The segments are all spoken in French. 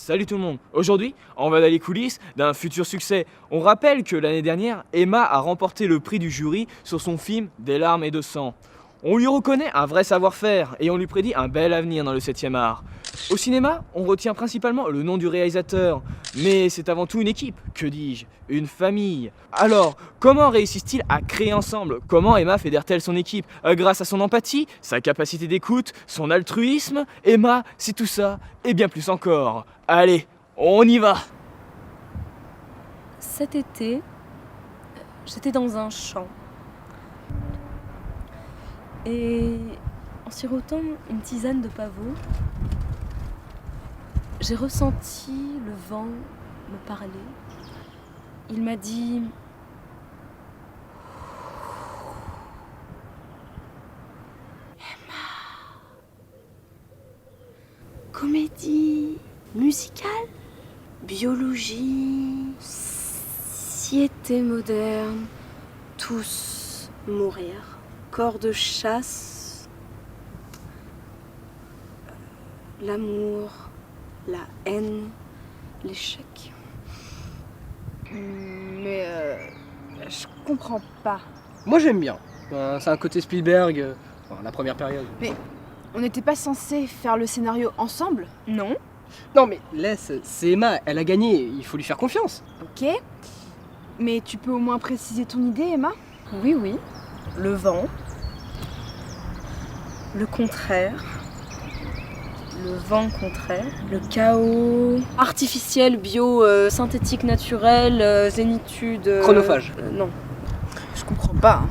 Salut tout le monde. Aujourd'hui, on va dans les coulisses d'un futur succès. On rappelle que l'année dernière, Emma a remporté le prix du jury sur son film Des larmes et de sang. On lui reconnaît un vrai savoir-faire et on lui prédit un bel avenir dans le 7e art. Au cinéma, on retient principalement le nom du réalisateur, mais c'est avant tout une équipe, que dis-je, une famille. Alors, comment réussissent-ils à créer ensemble? Comment Emma fédère-t-elle son équipe? Grâce à son empathie, sa capacité d'écoute, son altruisme? Emma, c'est tout ça, et bien plus encore. Allez, on y va! Cet été, j'étais dans un champ. Et en sirotant une tisane de pavot, j'ai ressenti le vent me parler. Il m'a dit Emma, comédie musicale, biologie, société moderne, tous mourir, corps de chasse, l'amour, la haine, l'échec. Mais je comprends pas. Moi j'aime bien. C'est un côté Spielberg, la première période. Mais on n'était pas censé faire le scénario ensemble? non. Non mais laisse, c'est Emma, elle a gagné, il faut lui faire confiance. Ok. Mais tu peux au moins préciser ton idée, Emma? Oui, oui. Le vent. Le contraire. Le vent contraire. Le chaos. Artificiel, bio, synthétique, naturel, zénitude. Chronophage. Non. Je comprends pas.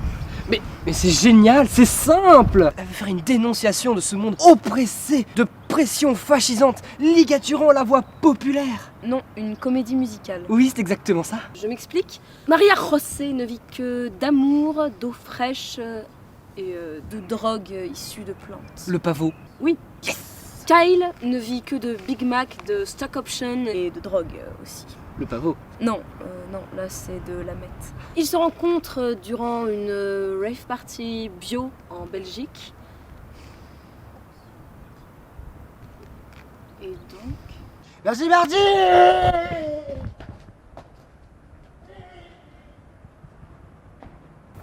Mais c'est génial, c'est simple. Elle veut faire une dénonciation de ce monde oppressé, de pression fascisante, ligaturant la voix populaire. Non, une comédie musicale. Oui, c'est exactement ça. Je m'explique. Maria José ne vit que d'amour, d'eau fraîche et de drogue issue de plantes. Le pavot. Oui. Kyle ne vit que de Big Mac, de stock option et de drogue aussi. Le pavot. Non, là c'est de la meth. Ils se rencontrent durant une rave party bio en Belgique. Et donc... Merci Marty.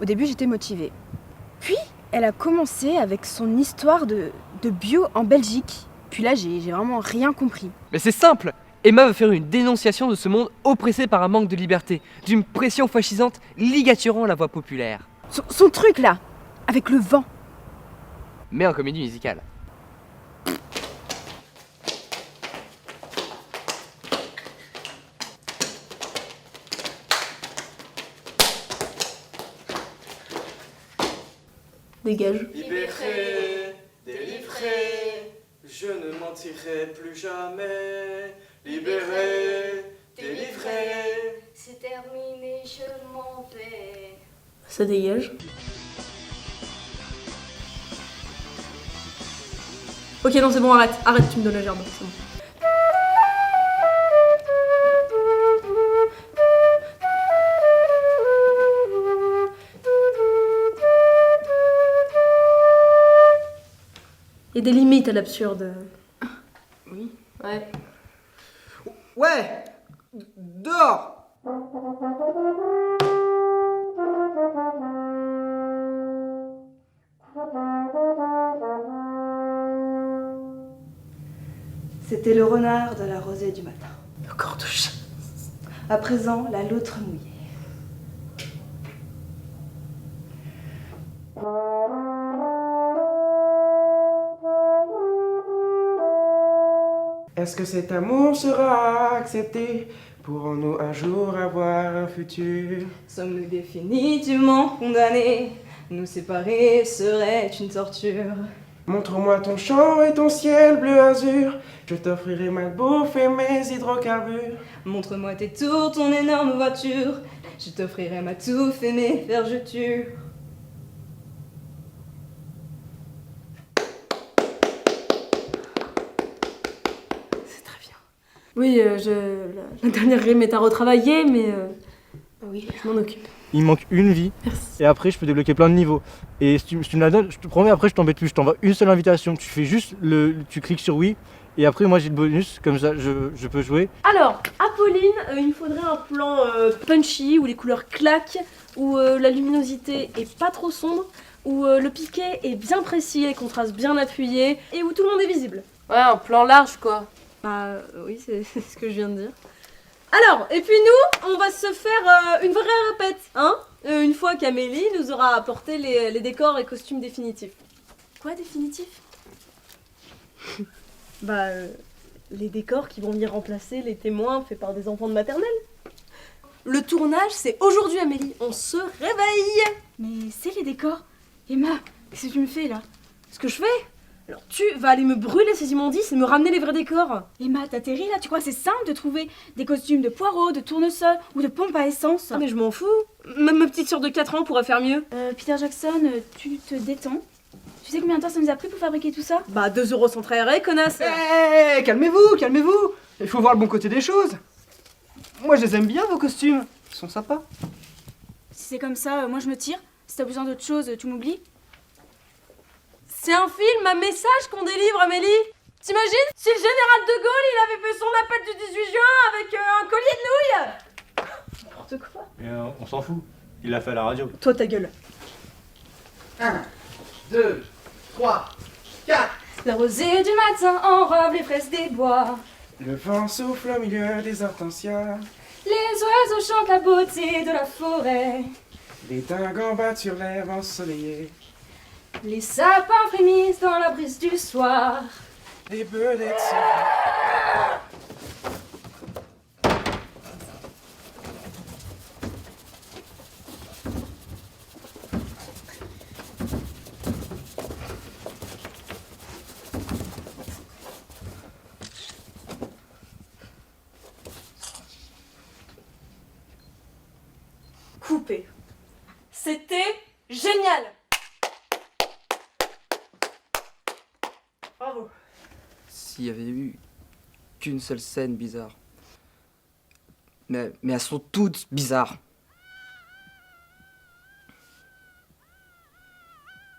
Au début, j'étais motivée. Puis, elle a commencé avec son histoire de bio en Belgique. Puis là, j'ai vraiment rien compris. Mais c'est simple. Emma veut faire une dénonciation de ce monde oppressé par un manque de liberté, d'une pression fascisante ligaturant la voix populaire. Son truc là, avec le vent. Mais en comédie musicale. Dégage. Libéré, délivré, je ne mentirai plus jamais. Libéré, délivré. C'est terminé, je m'en vais. Ça dégage. Ok, non, c'est bon, arrête, tu me donnes la gerbe, c'est bon. Il y a des limites à l'absurde. Oui. Ouais. Ouais. Dehors. C'était le renard de la rosée du matin. Le corps de chat. À présent, la loutre mouillée. Est-ce que cet amour sera accepté? Pourrons-nous un jour avoir un futur? Sommes-nous définitivement condamnés? Nous séparer serait une torture. Montre-moi ton champ et ton ciel bleu azur. Je t'offrirai ma bouffe et mes hydrocarbures. Montre-moi tes tours, ton énorme voiture. Je t'offrirai ma touffe et mes vergetures. C'est très bien. Oui, la dernière rime est à retravailler, mais Oui. je m'en occupe. Il manque une vie. Merci. Et après, je peux débloquer plein de niveaux. Et si tu me la donnes, je te promets, après, je t'embête plus. Je t'envoie une seule invitation. Tu fais juste tu cliques sur oui. Et après, moi j'ai le bonus, comme ça je peux jouer. Alors, Apolline, il me faudrait un plan punchy, où les couleurs claquent, où la luminosité est pas trop sombre, où le piqué est bien précis, les contrastes bien appuyés, et où tout le monde est visible. Ouais, un plan large quoi. Bah oui, c'est ce que je viens de dire. Alors, et puis nous, on va se faire une vraie répète, hein, une fois qu'Amélie nous aura apporté les décors et costumes définitifs. Quoi, définitifs? Bah, les décors qui vont venir remplacer les témoins faits par des enfants de maternelle. Le tournage, c'est aujourd'hui, Amélie. On se réveille. Mais c'est les décors. Emma, qu'est-ce que tu me fais là? Ce que je fais? Alors tu vas aller me brûler ces immondices et me ramener les vrais décors. Emma, t'atterris là? Tu crois que c'est simple de trouver des costumes de poireaux, de tournesol ou de pompe à essence? Ah mais je m'en fous. Même ma petite sœur de 4 ans pourrait faire mieux. Peter Jackson, tu te détends. Tu sais combien de temps ça nous a pris pour fabriquer tout ça? Bah 2 € sans trahir, connasse. Hé, calmez-vous, calmez-vous. Il faut voir le bon côté des choses. Moi je les aime bien vos costumes, ils sont sympas. Si c'est comme ça, moi je me tire. Si t'as besoin d'autre chose, tu m'oublies. C'est un film à message qu'on délivre, Amélie. T'imagines si le général de Gaulle, il avait fait son appel du 18 juin avec un collier de nouilles? N'importe quoi. Et on s'en fout, il l'a fait à la radio. Toi, ta gueule. 1, 2, 3, 4. La rosée du matin enrobe les fraises des bois. Le vent souffle au milieu des hortensias. Les oiseaux chantent la beauté de la forêt. Les dingos battent sur l'herbe ensoleillée. Les sapins frémissent dans la brise du soir. Les belettes se... Coupé. C'était génial. Bravo. S'il y avait eu qu'une seule scène bizarre. Mais elles sont toutes bizarres.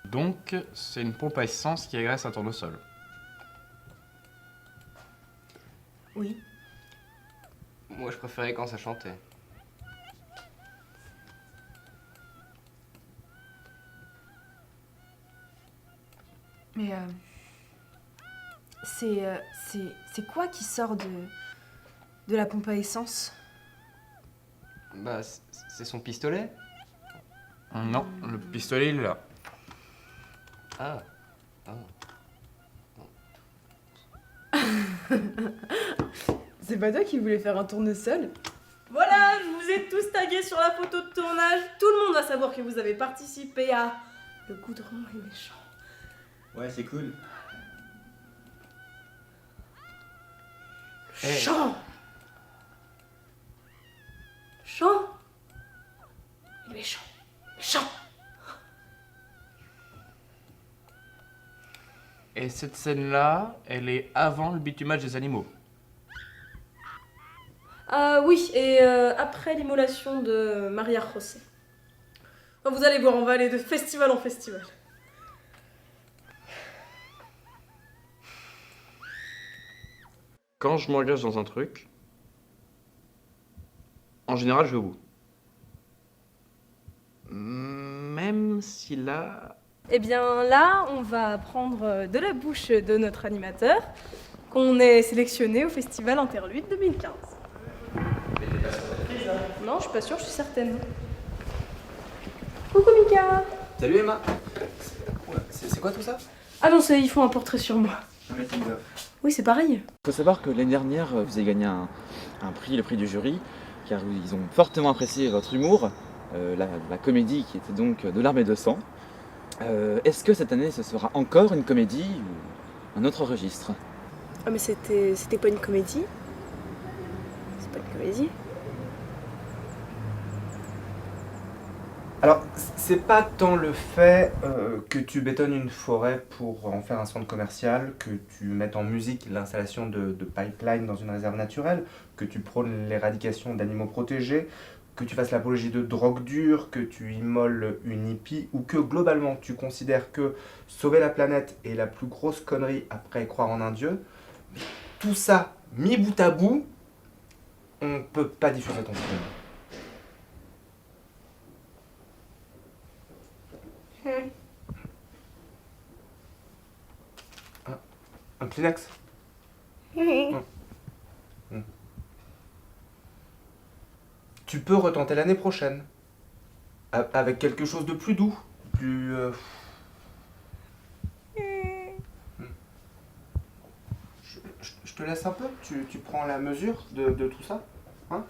Donc, c'est une pompe à essence qui agresse un tournesol. Oui. Moi, je préférais quand ça chantait. Mais c'est quoi qui sort de la pompe à essence? Bah, c'est son pistolet. Non, le pistolet, il est là. Ah. C'est pas toi qui voulais faire un tournesol? Voilà, je vous ai tous tagués sur la photo de tournage. Tout le monde va savoir que vous avez participé à Le goudron est méchant. Ouais, c'est cool. Chant. Chant. Il est méchant. Méchant. Et cette scène-là, elle est avant le bitumage des animaux. Oui, et après l'immolation de Maria José. Enfin, vous allez voir, on va aller de festival en festival. Quand je m'engage dans un truc, en général, je vais au bout. Même si là... Eh bien là, on va apprendre de la bouche de notre animateur qu'on est sélectionné au festival Interlude 2015. Non, je suis pas sûre, je suis certaine. Coucou Mika. Salut Emma. C'est quoi tout ça? Ah non, ils font un portrait sur moi. Oui, c'est pareil. Il faut savoir que l'année dernière, vous avez gagné un prix, le prix du jury, car ils ont fortement apprécié votre humour, la comédie qui était donc De larmes et de sang. Est-ce que cette année, ce sera encore une comédie ou un autre registre? Ah mais c'était pas une comédie. C'est pas une comédie. Alors, c'est pas tant le fait que tu bétonnes une forêt pour en faire un centre commercial, que tu mettes en musique l'installation de pipeline dans une réserve naturelle, que tu prônes l'éradication d'animaux protégés, que tu fasses l'apologie de drogue dure, que tu immoles une hippie, ou que globalement tu considères que sauver la planète est la plus grosse connerie après croire en un dieu. Tout ça, mis bout à bout, on peut pas diffuser ton film. Un Kleenex? Tu peux retenter l'année prochaine. Avec quelque chose de plus doux. Plus... Je te laisse un peu. Tu prends la mesure de tout ça. Hein?